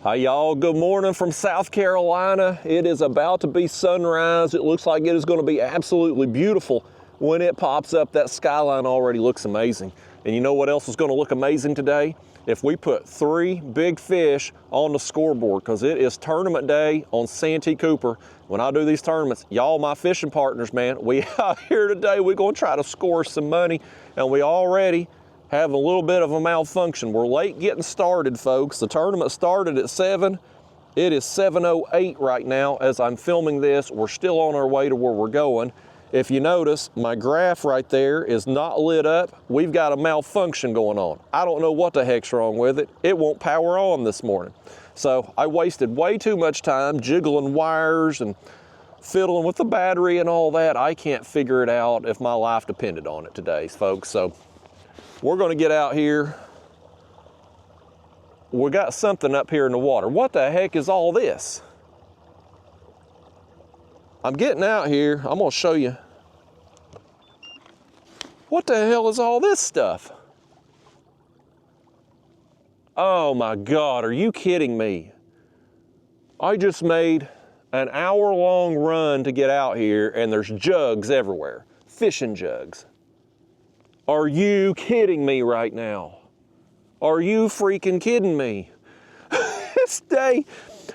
Hi y'all, good morning from South Carolina. It is about to be sunrise. It looks like it is going to be absolutely beautiful when it pops up. That skyline already looks amazing. And you know what else is going to look amazing today? If we put 3 big fish on the scoreboard, because it is tournament day on Santee Cooper. When I do these tournaments, y'all my fishing partners, man, we out here today, we're going to try to score some money, and we already have a little bit of a malfunction. We're late getting started, folks. The tournament started at 7. It is 7:08 right now as I'm filming this. We're still on our way to where we're going. If you notice, my graph right there is not lit up. We've got a malfunction going on. I don't know what the heck's wrong with it. It won't power on this morning. So I wasted way too much time jiggling wires and fiddling with the battery and all that. I can't figure it out if my life depended on it today, folks. So we're going to get out here. We got something up here in the water. What the heck is all this? I'm getting out here. I'm going to show you. What the hell is all this stuff? Oh my God, are you kidding me? I just made an hour-long run to get out here and there's jugs everywhere. Fishing jugs. Are you kidding me right now? Are you freaking kidding me? This day,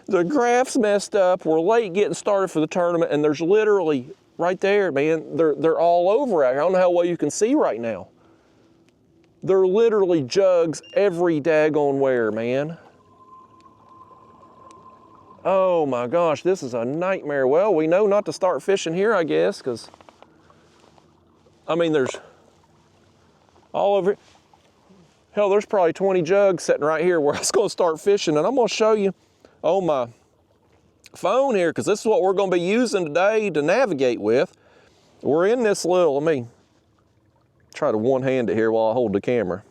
the graph's messed up. We're late getting started for the tournament, and there's literally right there, man, they're all over it. I don't know how well you can see right now. There are literally jugs every daggone where, man. Oh my gosh, this is a nightmare. Well, we know not to start fishing here, I guess, because, I mean, there's all over. Hell, there's probably 20 jugs sitting right here where I was going to start fishing, and I'm going to show you on my phone here, because this is what we're going to be using today to navigate with. We're in this little, let me try to one-hand it here while I hold the camera.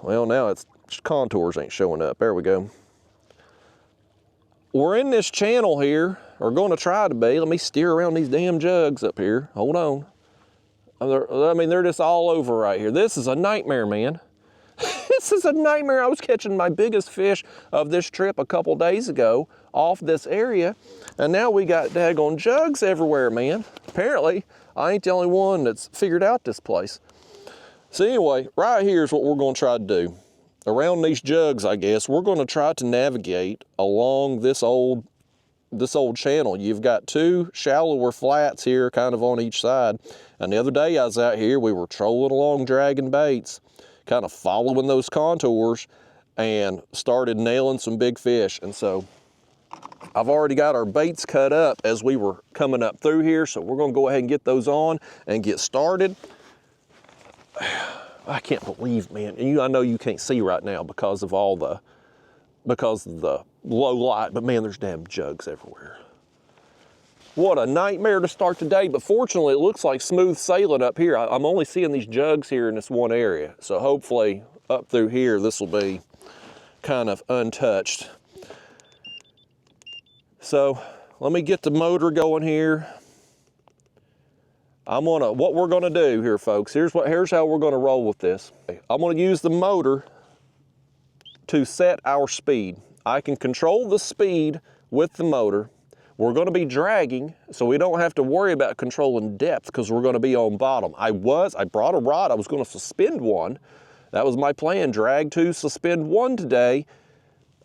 Well, now it's contours ain't showing up. There we go. We're in this channel here, or going to try to be. Let me steer around these damn jugs up here. Hold on. I mean, they're just all over right here. This is a nightmare, man. This is a nightmare. I was catching my biggest fish of this trip a couple days ago off this area, and now we got daggone jugs everywhere, man. Apparently, I ain't the only one that's figured out this place. So anyway, right here is what we're going to try to do. Around these jugs, I guess, we're going to try to navigate along this old channel. You've got 2 shallower flats here kind of on each side. And the other day I was out here, we were trolling along dragging baits, kind of following those contours, and started nailing some big fish. And so I've already got our baits cut up as we were coming up through here, so we're going to go ahead and get those on and get started. I can't believe, man, and I know you can't see right now because of the low light, but man, there's damn jugs everywhere. What a nightmare to start the day, but fortunately it looks like smooth sailing up here. I'm only seeing these jugs here in this one area, so hopefully up through here this will be kind of untouched. So let me get the motor going here. What we're gonna do here, folks, here's how we're gonna roll with this. I'm gonna use the motor to set our speed. I can control the speed with the motor. We're going to be dragging, so we don't have to worry about controlling depth because we're going to be on bottom. I brought a rod. I was going to suspend one. That was my plan, drag 2, suspend 1 today.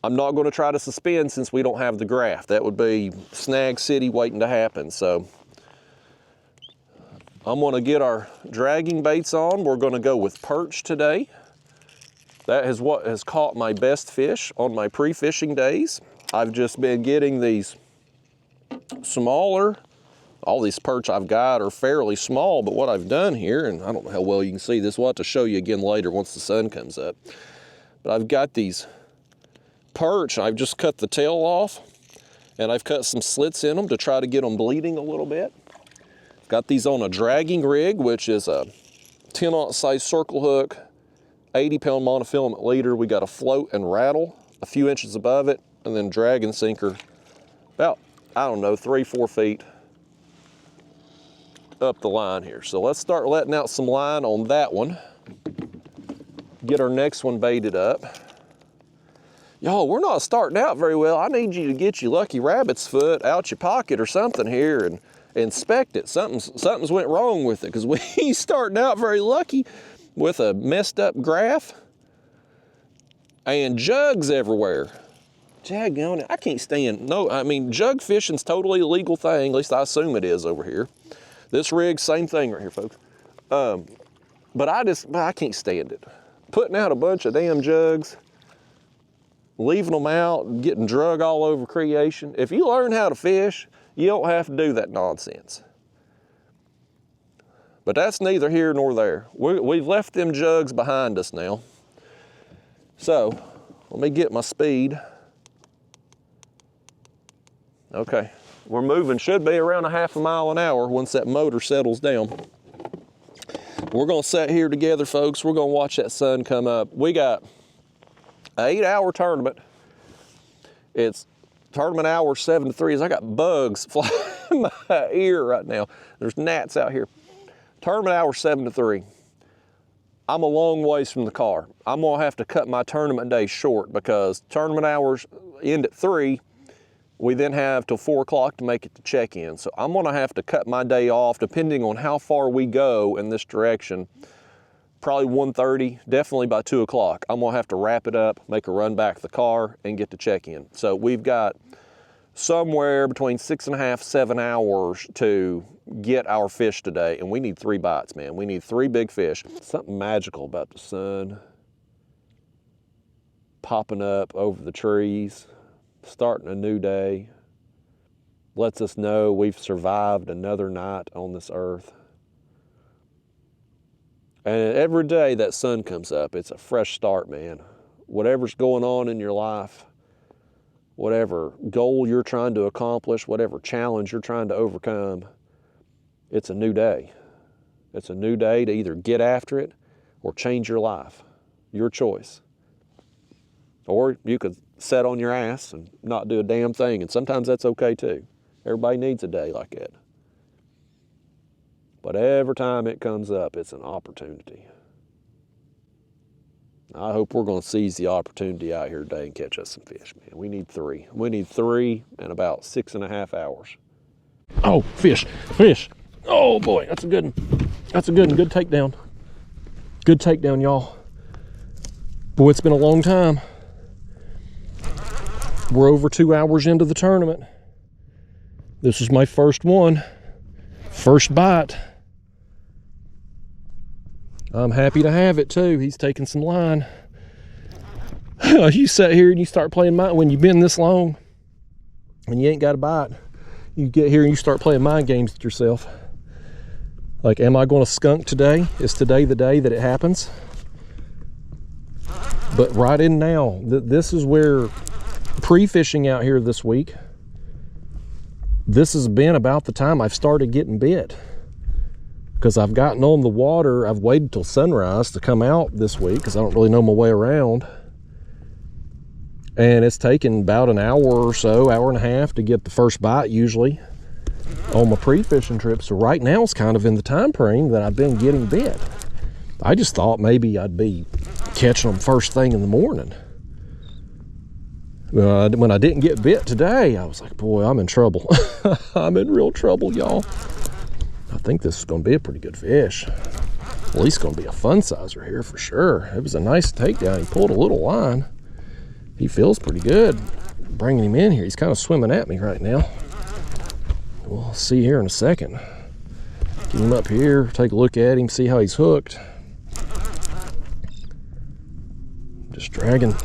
I'm not going to try to suspend since we don't have the graph. That would be Snag City waiting to happen. So I'm going to get our dragging baits on. We're going to go with perch today. That is what has caught my best fish on my pre-fishing days. I've just been getting these smaller. All these perch I've got are fairly small, but what I've done here, and I don't know how well you can see this, we'll have to show you again later once the sun comes up. But I've got these perch, I've just cut the tail off, and I've cut some slits in them to try to get them bleeding a little bit. Got these on a dragging rig, which is a 10-aught size circle hook, 80-pound monofilament leader. We got a float and rattle a few inches above it, and then drag and sinker about, I don't know, 3-4 feet up the line here. So let's start letting out some line on that one. Get our next one baited up. Y'all, we're not starting out very well. I need you to get your lucky rabbit's foot out your pocket or something here and inspect it. Something's went wrong with it, because we ain't starting out very lucky with a messed up graph and jugs everywhere. Jaggone, I can't stand, no, I mean, jug fishing's totally a legal thing, at least I assume it is over here. This rig, same thing right here, folks. But I can't stand it. Putting out a bunch of damn jugs, leaving them out, getting drug all over creation. If you learn how to fish, you don't have to do that nonsense. But that's neither here nor there. We've left them jugs behind us now. So, let me get my speed. Okay, we're moving, should be around a half a mile an hour once that motor settles down. We're gonna sit here together, folks. We're gonna watch that sun come up. We got an 8-hour tournament. It's tournament hour 7 to 3. I got bugs flying in my ear right now. There's gnats out here. Tournament hour 7 to 3. I'm a long ways from the car. I'm gonna have to cut my tournament day short because tournament hours end at 3. We then have till 4 o'clock to make it to check-in. So I'm gonna have to cut my day off depending on how far we go in this direction. Probably 1:30, definitely by 2 o'clock. I'm gonna have to wrap it up, make a run back to the car and get to check-in. So we've got somewhere between 6.5, 7 hours to get our fish today. And we need 3 bites, man. We need 3 big fish. Something magical about the sun popping up over the trees, starting a new day, lets us know we've survived another night on this earth. And every day that sun comes up, it's a fresh start, man. Whatever's going on in your life, whatever goal you're trying to accomplish, whatever challenge you're trying to overcome, it's a new day. It's a new day to either get after it or change your life. Your choice. Or you could sit on your ass and not do a damn thing, and sometimes that's okay too. Everybody needs a day like that. But every time it comes up, it's an opportunity. I hope we're going to seize the opportunity out here today and catch us some fish, man. We need 3. We need 3 in about 6.5 hours. Oh, fish, fish. Oh boy, that's a good one. That's a good one. Good takedown. Good takedown, y'all. Boy, it's been a long time. We're over 2 hours into the tournament. This is my first one. First bite. I'm happy to have it too. He's taking some line. You sit here and you start playing mind, when you've been this long and you ain't got a bite, you get here and you start playing mind games with yourself. Like, am I going to skunk today? Is today the day that it happens? But right in now, this is where pre-fishing out here this week, this has been about the time I've started getting bit. Because I've gotten on the water, I've waited till sunrise to come out this week because I don't really know my way around. And it's taken about an hour or so, hour and a half to get the first bite usually on my pre-fishing trip. So right now it's kind of in the time frame that I've been getting bit. I just thought maybe I'd be catching them first thing in the morning. When I didn't get bit today, I was like, boy, I'm in trouble. I'm in real trouble, y'all. I think this is going to be a pretty good fish. At least going to be a fun sizer here for sure. It was a nice takedown. He pulled a little line. He feels pretty good. Bringing him in here. He's kind of swimming at me right now. We'll see here in a second. Get him up here, take a look at him, see how he's hooked. Just dragging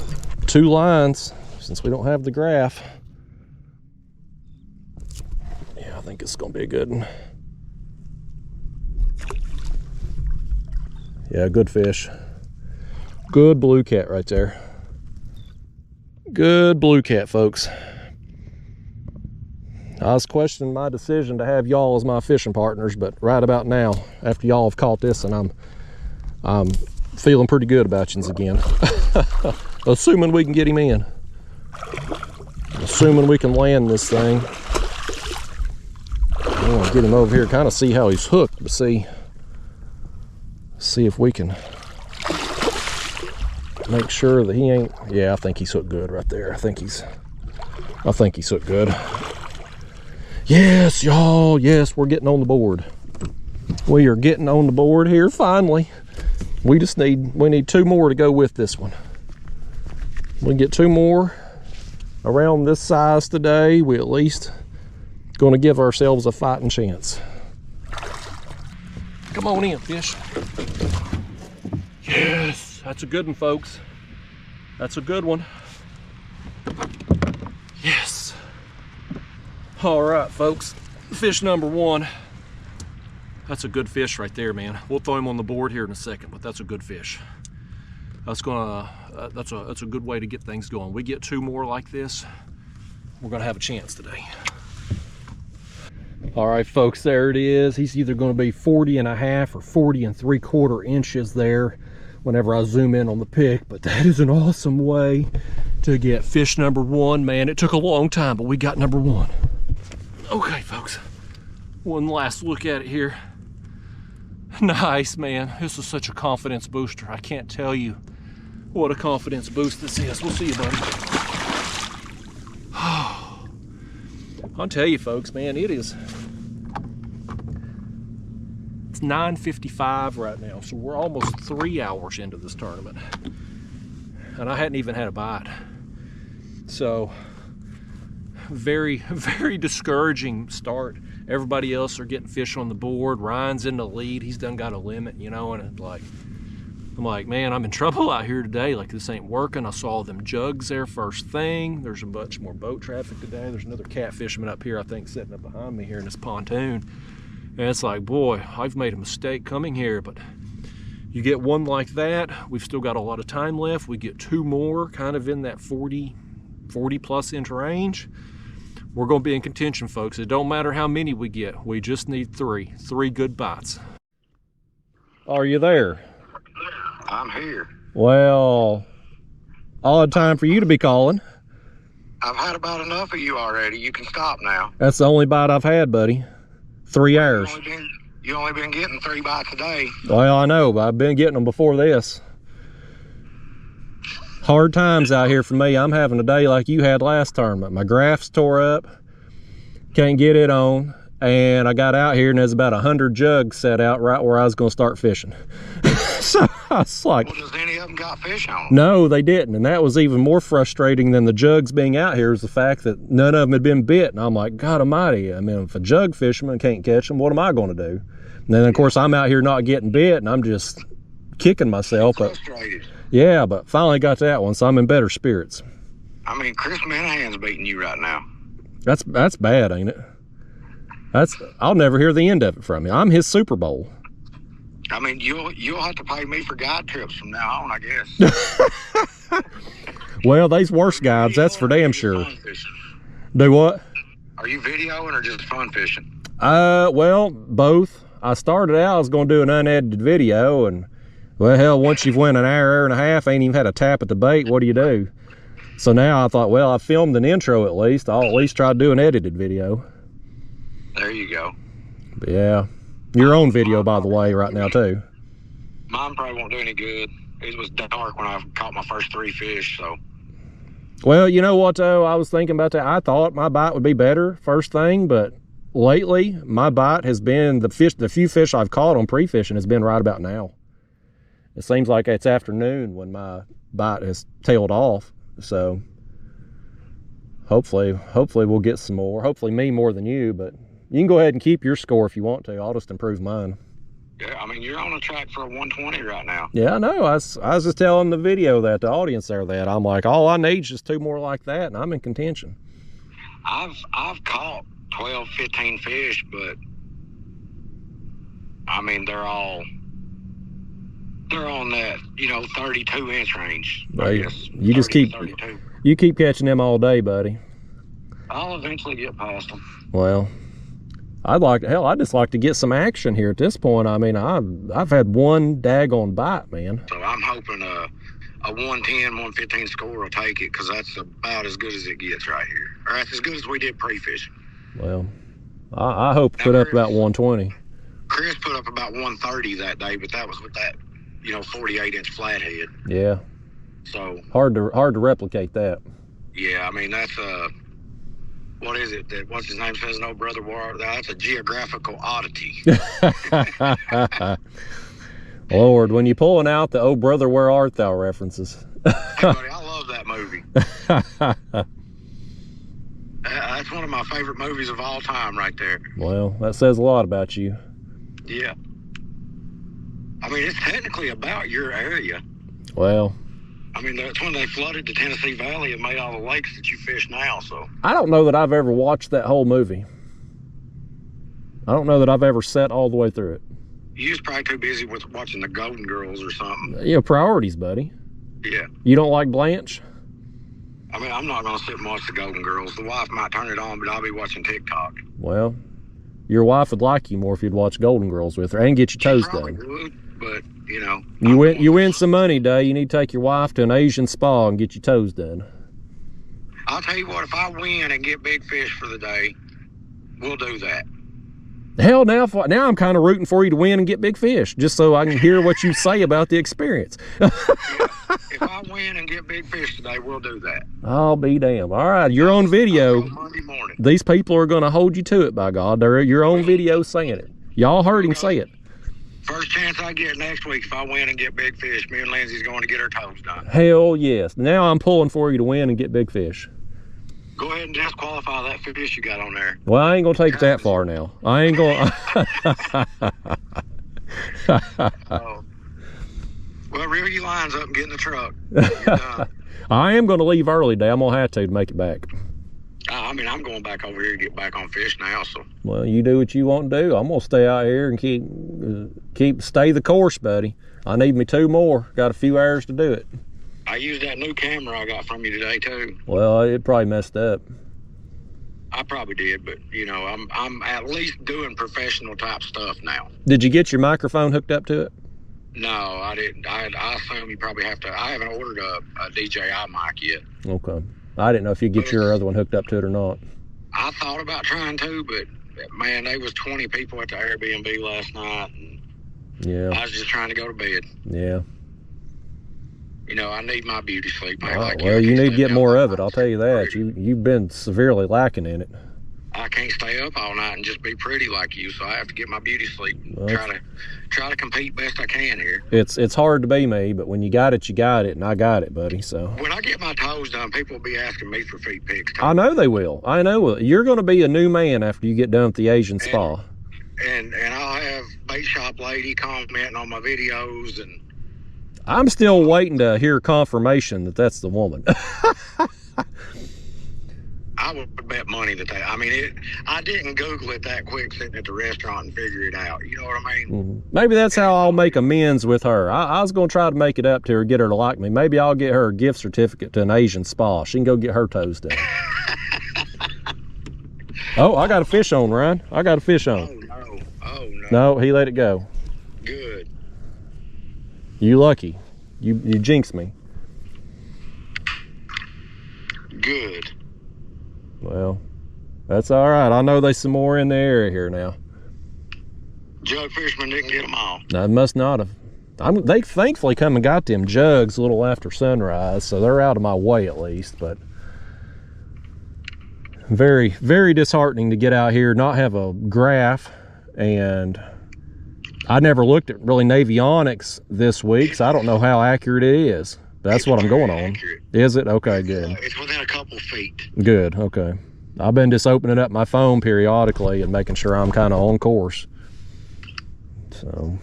2 lines since we don't have the graph. Yeah, I think it's going to be a good one. Yeah, good fish. Good blue cat right there. Good blue cat, folks. I was questioning my decision to have y'all as my fishing partners, but right about now, after y'all have caught this, and I'm feeling pretty good about yous again. Assuming we can get him in. Assuming we can land this thing. I want to get him over here, kind of see how he's hooked, but see if we can make sure that he ain't, yeah, I think he's hooked good right there. I think he's hooked good. Yes, y'all, yes, we're getting on the board. We are getting on the board here finally. We need 2 more to go with this one. We get 2 more around this size today. We at least going to give ourselves a fighting chance. Come on in, fish. Yes, that's a good one, folks. That's a good one. Yes. All right, folks, fish number 1. That's a good fish right there, man. We'll throw him on the board here in a second, but that's a good fish. That's a good way to get things going. We get 2 more like this, we're gonna have a chance today. All right, folks, there it is. He's either gonna be 40.5 or 40 3/4 inches there whenever I zoom in on the pic, but that is an awesome way to get fish number 1, man. It took a long time, but we got number 1. Okay, folks, one last look at it here. Nice, man. This is such a confidence booster. I can't tell you what a confidence boost this is. We'll see you, buddy. I'll tell you, folks, man, it's 9:55 right now, so we're almost 3 hours into this tournament, and I hadn't even had a bite. So very, very discouraging start. Everybody else are getting fish on the board. Ryan's in the lead. He's done got a limit, you know, and I'm like, man, I'm in trouble out here today. Like, this ain't working. I saw them jugs there first thing. There's a bunch more boat traffic today. There's another catfisherman up here, I think, sitting up behind me here in this pontoon. And it's like, boy, I've made a mistake coming here, but you get one like that. We've still got a lot of time left. We get 2 more kind of in that 40 plus inch range. We're going to be in contention, folks. It don't matter how many we get. We just need 3 good bites. Are you there? I'm here. Well, odd time for you to be calling. I've had about enough of you already. You can stop now. That's the only bite I've had, buddy. 3 hours. You only been getting 3 bites a day. Well, I know, but I've been getting them before this. Hard times out here for me. I'm having a day like you had last tournament. My graph's tore up, can't get it on, and I got out here and there's about 100 jugs set out right where I was going to start fishing. So I was like, well, does any of them got fish on them? No, they didn't, and that was even more frustrating than the jugs being out here, is the fact that none of them had been bit. And I'm like, God almighty, I mean, if a jug fisherman can't catch them, what am I going to do? And then, of course, I'm out here not getting bit, and I'm just kicking myself. Frustrated. Yeah, but finally got that one, so I'm in better spirits. I mean, Chris Minahan's beating you right now. That's bad, ain't it? I'll never hear the end of it from you. I'm his Super Bowl. I mean, you'll have to pay me for guide trips from now on, I guess. Well, they's worse guides, that's for damn sure. Do what? Are you videoing or just fun fishing? Well, both. I started out, I was going to do an unedited video, and well, hell, once you've went an hour and a half, ain't even had a tap at the bait, what do you do? So now I thought, well, I filmed an intro at least. I'll at least try to do an edited video. There you go. But yeah. Your own video, by the way, right now, too. Mine probably won't do any good. It was dark when I caught my first 3 fish, so. Well, you know what, though? I was thinking about that. I thought my bite would be better first thing, but lately, my bite has been, the few fish I've caught on pre-fishing has been right about now. It seems like it's afternoon when my bite has tailed off, so hopefully we'll get some more. Hopefully me more than you, but you can go ahead and keep your score if you want to. I'll just improve mine. Yeah, I mean, you're on a track for a 120 right now. Yeah, I know. I was just telling the video that, the audience there, that I'm like, all I need is just 2 more like that, and I'm in contention. I've caught 12, 15 fish, but I mean, they're on that, 32 inch range. Right. You just keep catching them all day, buddy. I'll eventually get past them. Well, I'd just like to get some action here at this point. I mean, I've had one daggone bite, man. So I'm hoping a 110, 115 score will take it, because that's about as good as it gets right here. Or that's as good as we did pre-fishing. Well, I hope to put up about 120. Chris put up about 130 that day, but that was with that 48 inch flathead. Yeah. So hard to replicate that. yeah, I mean that's what is it that what's his name says? No brother war. That's a geographical oddity. Lord, when you're pulling out the "Oh brother, where art thou" references. Hey, buddy, I love that movie. That's one of my favorite movies of all time, right there. Well, that says a lot about you. Yeah. I mean, it's technically about your area. Well, I mean, that's when they flooded the Tennessee Valley and made all the lakes that you fish now, so. I don't know that I've ever watched that whole movie. I don't know that I've ever sat all the way through it. You was probably too busy with watching the Golden Girls or something. Yeah, priorities, buddy. Yeah. You don't like Blanche? I mean, I'm not going to sit and watch the Golden Girls. The wife might turn it on, but I'll be watching TikTok. Well, your wife would like you more if you'd watch Golden Girls with her and get your toes done. Would, but, you know. You win some money, Day. You need to take your wife to an Asian spa and get your toes done. I'll tell you what, if I win and get big fish for the day, we'll do that. Hell, now I'm kind of rooting for you to win and get big fish, just so I can hear what you say about the experience. Yeah. If I win and get big fish today, we'll do that. I'll be damned. All right, you're on video. Monday morning. These people are going to hold you to it, by God. They're your own video saying it. Y'all heard him say it. First chance I get next week, if I win and get big fish, me and Lindsay's going to get her toes done. Hell yes. Now I'm pulling for you to win and get big fish. Go ahead and disqualify that fish you got on there. Well, I ain't going to take it that far now. I ain't going Oh. Well, reel your lines up and get in the truck. You're done. I am going to leave early today. I'm going to have to make it back. I mean, I'm going back over here to get back on fish now, so. Well, you do what you want to do. I'm going to stay out here and stay the course, buddy. I need me 2 more. Got a few hours to do it. I used that new camera I got from you today, too. Well, it probably messed up. I probably did, but, you know, I'm at least doing professional type stuff now. Did you get your microphone hooked up to it? No, I didn't. I assume you probably have to. I haven't ordered a DJI mic yet. Okay. I didn't know if you get your other one hooked up to it or not. I thought about trying to, but man, there was 20 people at the Airbnb last night. And yeah. I was just trying to go to bed. Yeah. You know, I need my beauty sleep. Well, you need to get more of it. I'll tell you that. You've been severely lacking in it. I can't stay up all night and just be pretty like you, so I have to get my beauty sleep. Well, try to compete best I can here. It's hard to be me, but when you got it, and I got it, buddy. So when I get my toes done, people will be asking me for feet pics. I know they will. I know you're going to be a new man after you get done with the Asian spa. And I'll have bait shop lady commenting on my videos, and I'm still waiting to hear confirmation that that's the woman. I would bet money that I didn't Google it that quick sitting at the restaurant and figure it out. You know what I mean? Mm-hmm. Maybe that's how I'll make amends with her. I was going to try to make it up to her, get her to like me. Maybe I'll get her a gift certificate to an Asian spa. She can go get her toes done. Oh, I got a fish on, Ryan. I got a fish on. Oh, no. No, he let it go. Good. You lucky. You jinxed me. Good. Well, that's all right. I know there's some more in the area here now. Jug fishermen didn't get them all. I must not have. They thankfully come and got them jugs a little after sunrise, so they're out of my way at least. But very, very disheartening to get out here, not have a graph, and I never looked at really Navionics this week, so I don't know how accurate it is. That's what I'm going on. Accurate. Is it? Okay, good. It's within a couple feet. Good, okay. I've been just opening up my phone periodically and making sure I'm kind of on course. So.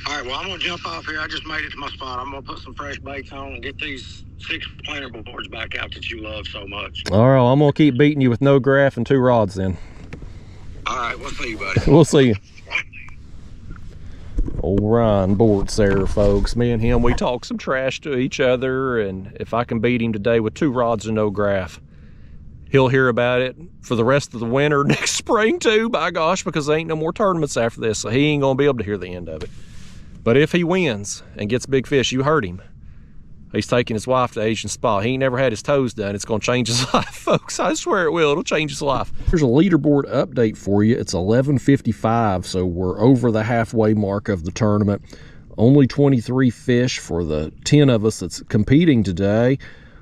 All right, well, I'm going to jump off here. I just made it to my spot. I'm going to put some fresh baits on and get these 6 planer boards back out that you love so much. All right, I'm going to keep beating you with no graph and 2 rods then. All right, we'll see you, buddy. We'll see you. Old Ryan boards there, folks. Me and him, we talk some trash to each other, and if I can beat him today with 2 rods and no graph, he'll hear about it for the rest of the winter next spring too, by gosh, because there ain't no more tournaments after this, so he ain't gonna be able to hear the end of it. But if he wins and gets big fish, you heard him. He's taking his wife to Asian spa. He ain't never had his toes done. It's gonna change his life, folks. I swear it will. It'll change his life. Here's a leaderboard update for you. It's 11:55, so we're over the halfway mark of the tournament. only 23 fish for the 10 of us that's competing today.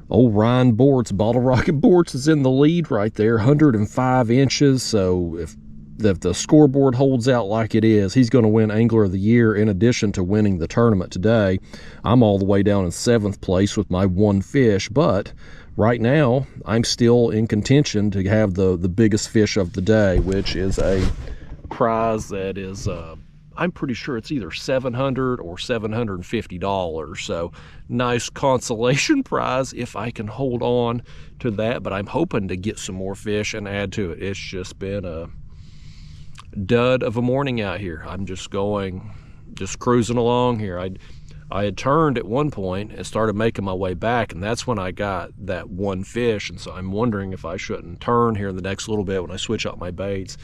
Old Ryan Bortz, Bottle Rocket Bortz, is in the lead right there, 105 inches. So if the scoreboard holds out like it is, he's going to win Angler of the Year in addition to winning the tournament today. I'm all the way down in 7th place with my 1 fish, but right now I'm still in contention to have the biggest fish of the day, which is a prize that is I'm pretty sure it's either $700 or $750. So nice consolation prize if I can hold on to that. But I'm hoping to get some more fish and add to it. It's just been a dud of a morning out here. I'm just cruising along here. I had turned at one point and started making my way back, and that's when I got that 1 fish. And so I'm wondering if I shouldn't turn here in the next little bit when I switch out my baits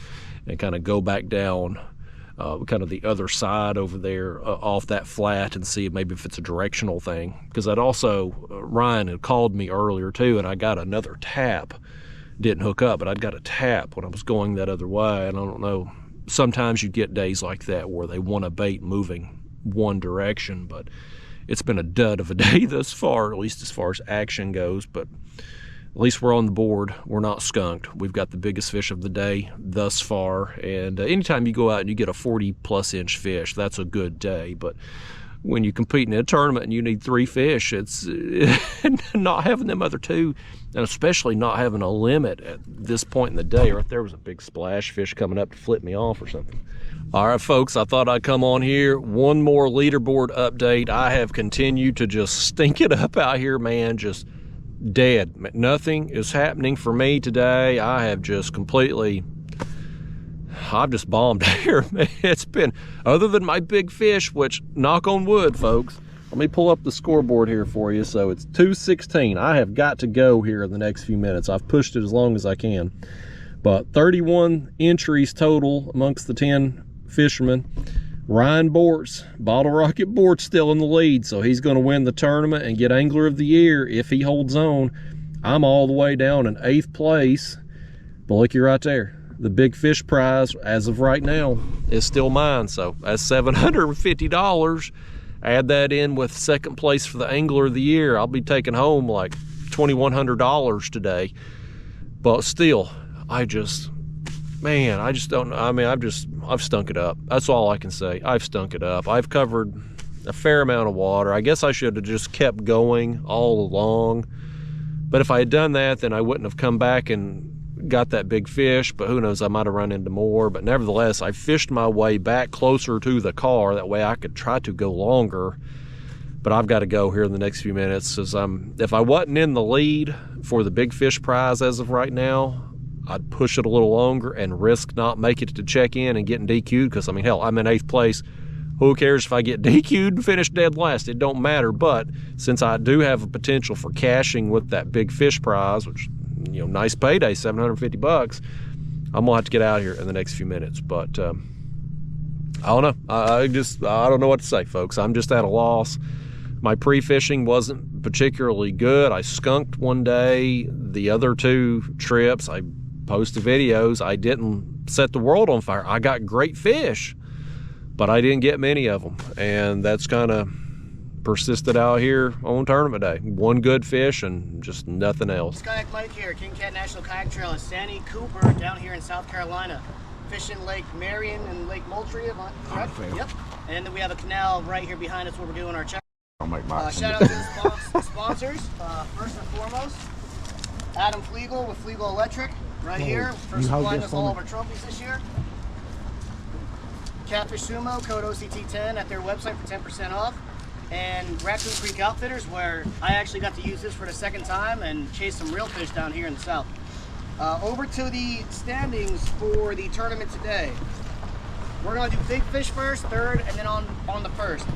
and kind of go back down kind of the other side over there off that flat and see maybe if it's a directional thing. Because I'd also, Ryan had called me earlier too, and I got another tap. Didn't hook up, but I'd got a tap when I was going that other way. And I don't know, sometimes you get days like that where they want a bait moving one direction, but it's been a dud of a day thus far, at least as far as action goes. But at least we're on the board. We're not skunked. We've got the biggest fish of the day thus far. And anytime you go out and you get a 40+ inch fish, that's a good day. But when you compete in a tournament and you need 3 fish, it's not having them other 2, and especially not having a limit at this point in the day. Right there was a big splash fish coming up to flip me off or something. All right, folks, I thought I'd come on here. One more leaderboard update. I have continued to just stink it up out here, man. Just dead. Nothing is happening for me today. I have just I've just bombed here. It's been, other than my big fish, which, knock on wood, folks. Let me pull up the scoreboard here for you. So it's 2:16. I have got to go here in the next few minutes. I've pushed it as long as I can. But 31 entries total amongst the 10 fishermen. Ryan Bortz, Bottle Rocket Bortz, still in the lead, so he's going to win the tournament and get Angler of the Year if he holds on. I'm all the way down in 8th place, but looky right there. The big fish prize, as of right now, is still mine, so that's $750. Add that in with 2nd place for the Angler of the Year, I'll be taking home like $2,100 today. But still, I just don't, I mean, I've stunk it up. That's all I can say. I've stunk it up. I've covered a fair amount of water. I guess I should have just kept going all along. But if I had done that, then I wouldn't have come back and got that big fish. But who knows, I might have run into more. But nevertheless, I fished my way back closer to the car. That way I could try to go longer. But I've got to go here in the next few minutes. If I wasn't in the lead for the big fish prize as of right now, I'd push it a little longer and risk not making it to check in and getting DQ'd, because I mean, hell, I'm in 8th place. Who cares if I get DQ'd and finish dead last? It don't matter. But since I do have a potential for cashing with that big fish prize, which, you know, nice payday, $750, I'm gonna have to get out of here in the next few minutes. But I don't know. I don't know what to say, folks. I'm just at a loss. My pre-fishing wasn't particularly good. I skunked one day. The other 2 trips, I posted videos. I didn't set the world on fire. I got great fish, but I didn't get many of them. And that's kind of persisted out here on tournament day. 1 good fish and just nothing else. Kayak Mike here, King Cat National Kayak Trail in Santee, Cooper, down here in South Carolina. Fishing Lake Marion and Lake Moultrie, correct? Yep. And then we have a canal right here behind us where we're doing our check. Shout out to the sponsors. First and foremost, Adam Flegel with Flegel Electric, right here, for supplying us all of our trophies this year. Catfish Sumo, code OCT10 at their website for 10% off. And Raccoon Creek Outfitters, where I actually got to use this for the 2nd time and chase some real fish down here in the south. Over to the standings for the tournament today. We're going to do big fish first, 3rd, and then on the 1st.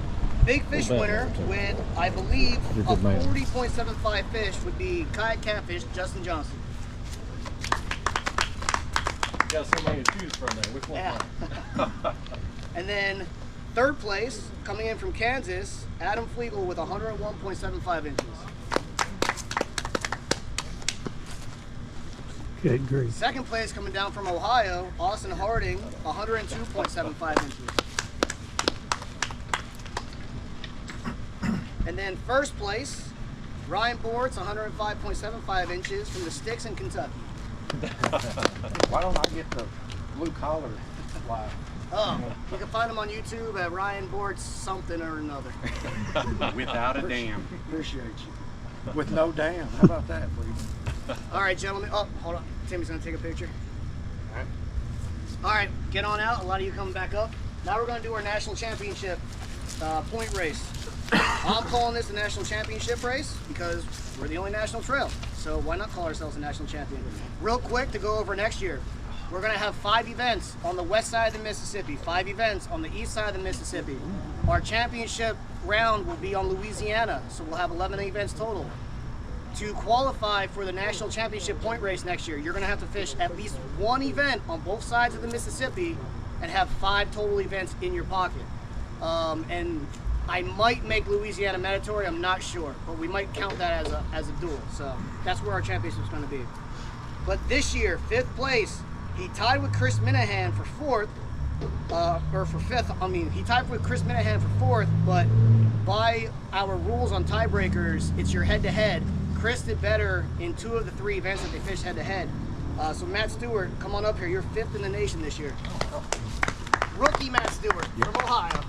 Big fish winner with, I believe, a 40.75 fish would be Kayak Catfish, Justin Johnson. You got somebody to choose from there. Which one? Yeah. And then 3rd place, coming in from Kansas, Adam Flegel with 101.75 inches. Okay, great. 2nd place, coming down from Ohio, Austin Harding, 102.75 inches. And then first place, Ryan Boards, 105.75 inches from the Sticks in Kentucky. Why don't I get the blue collar fly? Oh, you can find him on YouTube at Ryan Boards something or another. Without a dam. Appreciate you. With no dam. How about that, please? All right, gentlemen. Oh, hold on. Timmy's gonna take a picture. All right, get on out. A lot of you coming back up. Now we're gonna do our national championship point race. I'm calling this the national championship race because we're the only national trail. So why not call ourselves a national champion? Real quick to go over next year. We're gonna have 5 events on the west side of the Mississippi, 5 events on the east side of the Mississippi. Our championship round will be on Louisiana, so we'll have 11 events total. To qualify for the national championship point race next year, you're gonna have to fish at least 1 event on both sides of the Mississippi and have 5 total events in your pocket. And I might make Louisiana mandatory, I'm not sure, but we might count that as a duel. So that's where our championship's gonna be. But this year, 5th place, he tied with Chris Minahan for 4th, or for 5th. I mean, he tied with Chris Minahan for 4th, but by our rules on tiebreakers, it's your head-to-head. Chris did better in 2 of the 3 events that they fished head-to-head. So Matt Stewart, come on up here. You're 5th in the nation this year. Rookie Matt Stewart from Ohio.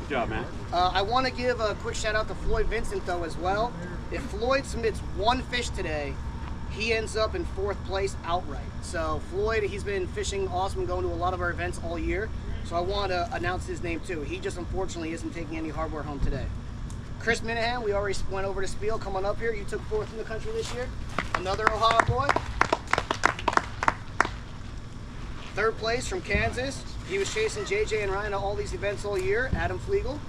Good job, man. I want to give a quick shout out to Floyd Vincent though as well. If Floyd submits 1 fish today, he ends up in 4th place outright. So Floyd, he's been fishing awesome, going to a lot of our events all year. So I want to announce his name too. He just unfortunately isn't taking any hardware home today. Chris Minahan, we already went over to Spiel. Come on up here. You took 4th in the country this year. Another Ohio boy. 3rd place from Kansas. He was chasing JJ and Ryan at all these events all year. Adam Flegel.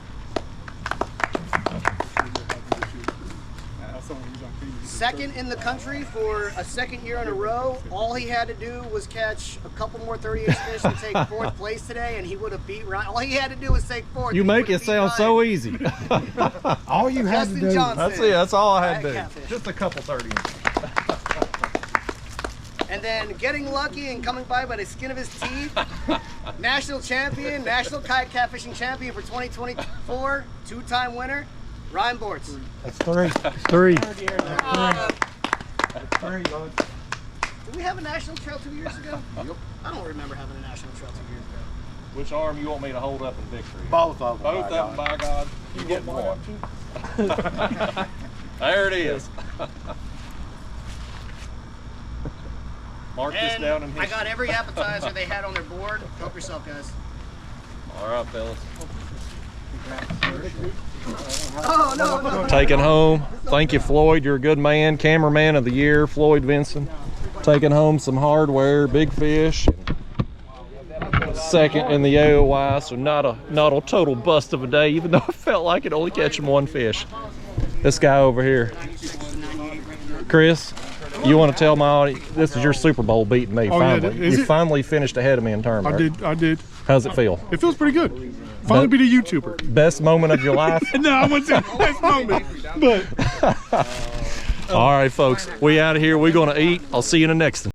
2nd in the country for a 2nd year in a row. All he had to do was catch a couple more 30-inch fish to take 4th place today, and he would have beat Ryan. All he had to do was take 4th. You make it sound so easy. All you had to Justin do. Johnson. That's it. That's all I had to do. Catfish. Just a couple 30 inches. And then getting lucky and coming by the skin of his teeth, national champion, national kayak catfishing champion for 2024, 2-time winner, Ryan Boards. That's 3. That's 3. That's 3, bud. Did we have a national trail 2 years ago? Yep. I don't remember having a national trail 2 years ago. Which arm you want me to hold up in victory? Both of them. Both of them, by God. You get one. There it is. Mark this down in And history. I got every appetizer they had on their board. Help yourself, guys. All right, fellas. Oh, no. Taking home. Thank you, Floyd. You're a good man. Cameraman of the year, Floyd Vincent. Taking home some hardware, big fish. 2nd in the AOY, so not a total bust of a day, even though I felt like it only catching 1 fish. This guy over here. Chris, you want to tell my audience, this is your Super Bowl beating me, finally. Yeah, You finally finished ahead of me in term, right? I did. How's it feel? It feels pretty good. Finally beat a YouTuber. Best moment of your life? No, I wouldn't say best moment, but. All right, folks, we out of here. We're going to eat. I'll see you in the next one.